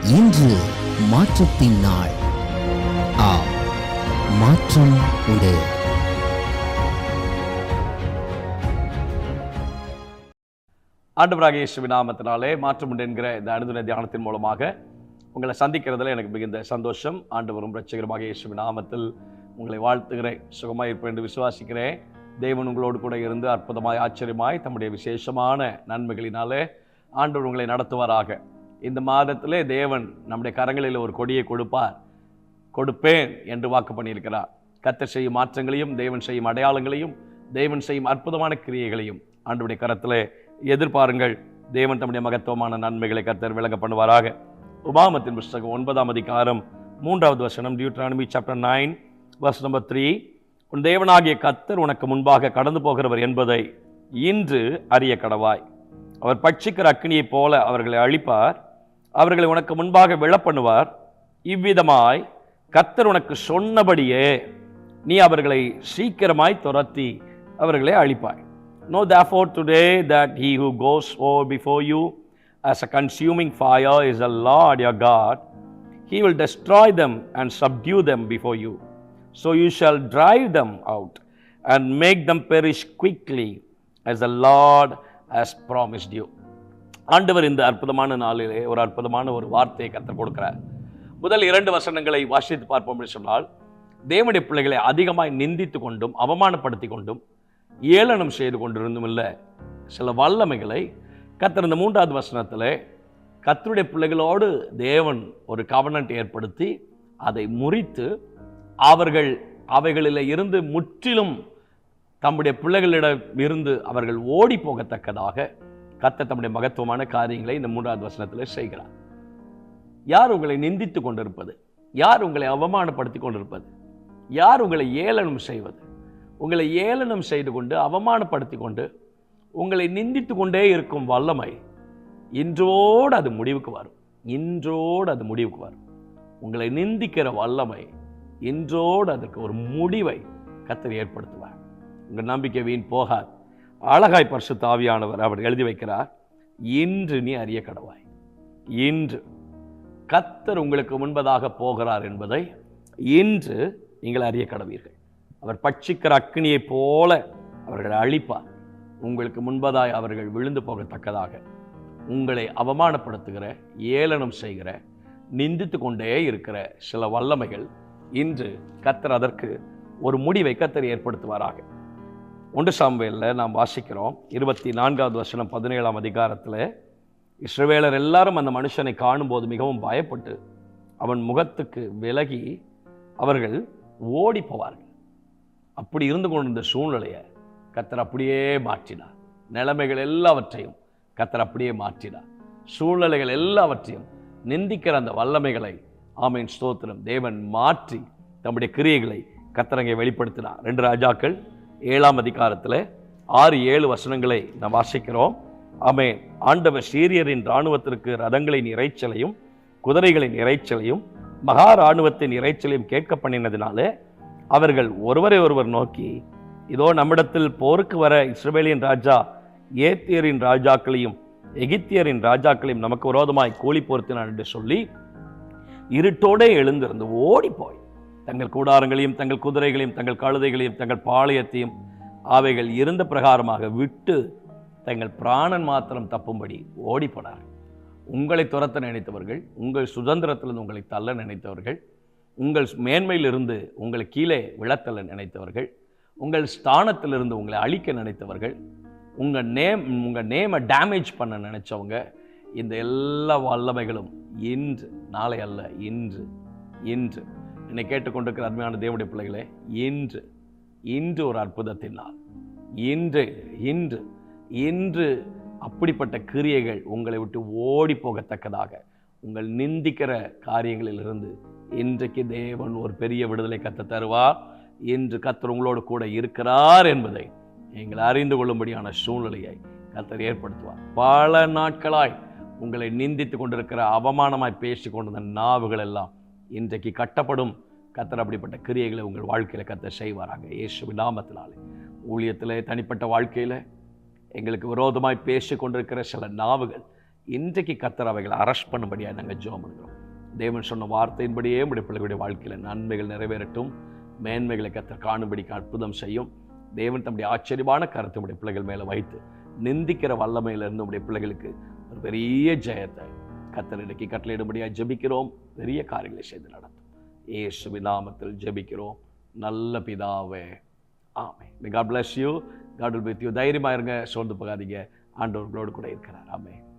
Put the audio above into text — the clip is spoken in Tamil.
இன்று மாற்றத்தின் நாள். மாற்றம் உண்டு. ஆண்டவராகிய இயேசுவின் நாமத்தினாலே மாற்றம் உண்டு என்கிற இந்த அனுதின தியானத்தின் மூலமாக உங்களை சந்திக்கிறதுல எனக்கு மிகுந்த சந்தோஷம். ஆண்டவரும் இரட்சகருமாக இயேசுவின் நாமத்தில் உங்களை வாழ்த்துகிறேன். சுகமாக இருப்பேன் என்று விசுவாசிக்கிறேன். தேவன் உங்களோடு கூட இருந்து அற்புதமாய் ஆச்சரியமாய் தம்முடைய விசேஷமான நன்மைகளினாலே ஆண்டவர் உங்களை நடத்துவாராக. இந்த மாதத்திலே தேவன் நம்முடைய கரங்களில் ஒரு கொடியை கொடுப்பேன் என்று வாக்கு பண்ணியிருக்கிறார். கர்த்தர் செய்யும் மாற்றங்களையும், தேவன் செய்யும் அடையாளங்களையும், தேவன் செய்யும் அற்புதமான கிரியைகளையும் ஆண்டவருடைய கரத்திலே எதிர்பாருங்கள். தேவன் தம்முடைய மகத்துவமான நன்மைகளை கர்த்தர் விளங்க பண்ணுவாராக. உபாகமத்தின் புஸ்தகம் 9ஆம் அதிகாரம் 3வது வசனம், டியூட்ரானமி சாப்டர் 9 verse number 3. உன் தேவனாகிய கர்த்தர் உனக்கு முன்பாக கடந்து போகிறவர் என்பதை இன்று அறிய கடவாய். அவர் பட்சிக்கிற அக்கினியைப் போல அவர்களை அழிப்பார், அவர்களை உனக்கு முன்பாக விழப்பண்ணுவார். இவ்விதமாய் கர்த்தர் உனக்கு சொன்னபடியே நீ அவர்களை சீக்கிரமாய் துரத்தி அவர்களை அழிப்பாய். Know therefore today that he who goes forward before you as a consuming fire is the Lord your God. He will destroy them and subdue them before you. So you shall drive them out and make them perish quickly as the Lord has promised you. ஆண்டவர் இந்த அற்புதமான நாளிலே ஒரு அற்புதமான ஒரு வார்த்தையை கர்த்தர் கொடுக்கிறார். முதல் 2 வசனங்களை வாசித்து பார்ப்போம் என்று சொன்னால், தேவனுடைய பிள்ளைகளை அதிகமாய் நிந்தித்து கொண்டும் அவமானப்படுத்தி கொண்டும் ஏளனம் செய்து கொண்டிருந்தும் இல்லை சில வல்லமைகளை கர்த்தர் இந்த 3வது வசனத்தில் கர்த்தருடைய பிள்ளைகளோடு தேவன் ஒரு கவனன்ட் ஏற்படுத்தி அதை முறித்து அவைகளில் இருந்து முற்றிலும் தம்முடைய பிள்ளைகளிடம் இருந்து அவர்கள் ஓடி போகத்தக்கதாக கர்த்தர் தம்முடைய மகத்துவமான காரியங்களை இந்த 3வது வசனத்தில் செய்கிறார். யார் உங்களை நிந்தித்து கொண்டிருப்பது? யார் உங்களை அவமானப்படுத்தி கொண்டிருப்பது? யார் உங்களை ஏளனம் செய்வது? உங்களை ஏளனம் செய்து கொண்டு அவமானப்படுத்தி கொண்டு உங்களை நிந்தித்து கொண்டே இருக்கும் வல்லமை இன்றோடு அது முடிவுக்கு வரும். இன்றோடு அது முடிவுக்கு வரும். உங்களை நிந்திக்கிற வல்லமை இன்றோடு அதற்கு ஒரு முடிவை கர்த்தர் ஏற்படுத்துவார். உங்கள் நம்பிக்கை வீண் போகாது. அழகாய் பரிசுத்த ஆவியானவர் அவர் எழுதி வைக்கிறார், இன்று நீ அறிய கடவாய். இன்று கர்த்தர் உங்களுக்கு முன்பதாக போகிறார் என்பதை இன்று நீங்கள் அறிய கடவீர்கள். அவர் பட்சிக்கிற அக்கினியைப் போல அவர்களை அழிப்பார். உங்களுக்கு முன்பதாய் அவர்கள் விழுந்து போகத்தக்கதாக உங்களை அவமானப்படுத்துகிற, ஏளனம் செய்கிற, நிந்தித்து கொண்டே இருக்கிற சில வல்லமைகள் இன்று கர்த்தர் அதற்கு ஒரு முடிவை கர்த்தர் ஏற்படுத்துவாராக. 1 சாமுவேலில் நாம் வாசிக்கிறோம் 24வது வசனம் 17ஆம் அதிகாரத்தில், இஸ்ரவேலர் எல்லாரும் அந்த மனுஷனை காணும்போது மிகவும் பயப்பட்டு அவன் முகத்துக்கு விலகி அவர்கள் ஓடி போவார்கள். அப்படி இருந்து கொண்டிருந்த சூழ்நிலையை கர்த்தர் அப்படியே மாற்றினார். நிலைமைகள் எல்லாவற்றையும் கர்த்தர் அப்படியே மாற்றினார். சூழ்நிலைகள் எல்லாவற்றையும் நிந்திக்கிற அந்த வல்லமைகளை ஆமென் ஸ்தோத்திரம் தேவன் மாற்றி தம்முடைய கிரியைகளை கர்த்தர் அங்கே வெளிப்படுத்தினார். 2 ராஜாக்கள் 7ஆம் அதிகாரத்தில் 6-7 வசனங்களை நாம் வாசிக்கிறோம். ஆமென். ஆண்டவர் சீரியரின் இராணுவத்திற்கு ரதங்களின் இறைச்சலையும் குதிரைகளின் இறைச்சலையும் மகா இராணுவத்தின் இறைச்சலையும் கேட்க பண்ணினதினாலே அவர்கள் ஒருவரை ஒருவர் நோக்கி, இதோ நம்மிடத்தில் போருக்கு வர இஸ்ரவேலின் ராஜா ஏத்தியரின் ராஜாக்களையும் எகிப்தியரின் ராஜாக்களையும் நமக்கு விரோதமாய் கூலி போர்த்தினான் என்று சொல்லி இருட்டோடே எழுந்திருந்து ஓடிப்போய் தங்கள் கூடாரங்களையும் தங்கள் குதிரைகளையும் தங்கள் கழுதைகளையும் தங்கள் பாளையத்தையும் அவைகள் இருந்த பிரகாரமாக விட்டு தங்கள் பிராணன் மாத்திரம் தப்பும்படி ஓடிப்போனார்கள். உங்களை துரத்த நினைத்தவர்கள், உங்கள் சுதந்திரத்திலிருந்து உங்களை தள்ள நினைத்தவர்கள், உங்கள் மேன்மையிலிருந்து உங்களை கீழே விழத்தள்ள நினைத்தவர்கள், உங்கள் ஸ்தானத்திலிருந்து உங்களை அழிக்க நினைத்தவர்கள், உங்கள் நேமை டேமேஜ் பண்ண நினைச்சவங்க, இந்த எல்லா வல்லமைகளும் இன்று, நாளை அல்ல, இன்று இன்று என்னை கேட்டுக்கொண்டிருக்கிற அருமையான தேவனுடைய பிள்ளைகளே, இன்று ஒரு அற்புதத்தின் நாள். இன்று அப்படிப்பட்ட கிரியைகள் உங்களை விட்டு ஓடி போகத்தக்கதாக உங்கள் நிந்திக்கிற காரியங்களிலிருந்து இன்றைக்கு தேவன் ஒரு பெரிய விடுதலை கர்த்தர் தருவார். இன்று கர்த்தர் உங்களோடு கூட இருக்கிறார் என்பதை நீங்கள் அறிந்து கொள்ளும்படியான சூழ்நிலையை கர்த்தர் ஏற்படுத்துவார். பல நாட்களாய் உங்களை நிந்தித்து கொண்டிருக்கிற, அவமானமாய் பேசி கொண்டிருந்த நாவுகள் எல்லாம் இன்றைக்கு கட்டப்படும். கர்த்தர் அப்படிப்பட்ட கிரியைகளை உங்கள் வாழ்க்கையில் கர்த்தர் செய்வாராங்க இயேசுவின் நாமத்தினாலே. ஊழியத்தில், தனிப்பட்ட வாழ்க்கையில் எங்களுக்கு விரோதமாய் பேசி கொண்டிருக்கிற சில நாவுகள் இன்றைக்கு கர்த்தர் அவைகளை அரெஸ்ட் பண்ணும்படியாக நாங்கள் ஜெபம் பண்ணுகிறோம். தேவன் சொன்ன வார்த்தையின்படியே உடைய பிள்ளைகளுடைய வாழ்க்கையில் நன்மைகள் நிறைவேறட்டும். மேன்மைகளை கர்த்தர் காணும்படிக்கு அற்புதம் செய்யும். தேவன் தம்முடைய ஆச்சரியமான கருத்தை உடைய பிள்ளைகள் மேலே வைத்து நிந்திக்கிற வல்லமையிலிருந்து உடைய பிள்ளைகளுக்கு ஒரு பெரிய ஜெயத்தை கர்த்தர் இன்றைக்கு கட்டளையிடும்படியாக ஜெபிக்கிறோம். பெரிய காரியங்களை செய்து நடத்தும். இயேசுவின் நாமத்தில் ஜெபிக்கிறோம் நல்ல பிதாவே, ஆமென். God bless you. God will be with you. தைரியமாக இருங்க, சோர்ந்து போகாதீங்க. ஆண்டவர் உங்களோடு கூட இருக்கிறார். ஆமென்.